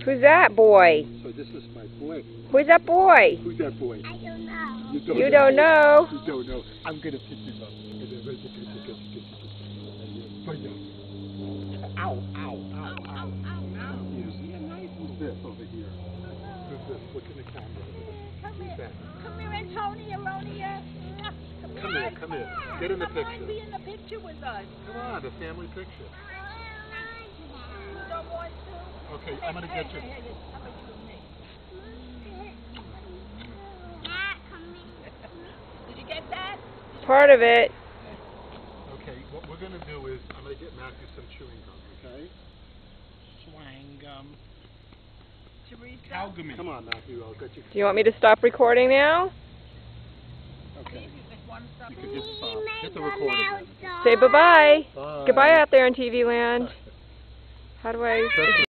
Who's that boy? So this is my boy. Who's that boy? Who's that boy? I don't know. You don't know. You don't know. I'm gonna pick him up. Ow, ow, ow, ow. Here's this over here. Who's this? Look in the camera. Who's that? Come here, Antonia, Ronia. Come here. Get in the picture. Be in the picture with us. Come on, the family picture. You don't want to? Okay, I'm gonna get you. How about you and me? Did you get that? Part of it. Okay, what we're gonna do is I'm gonna get Matthew some chewing gum, okay? Chewing gum. Teresa? Come on, Matthew, I'll get you. Do you want me to stop recording now? Okay. You He can hit the recorder button. Say bye-bye. Bye. Goodbye out there in TV land. How do I...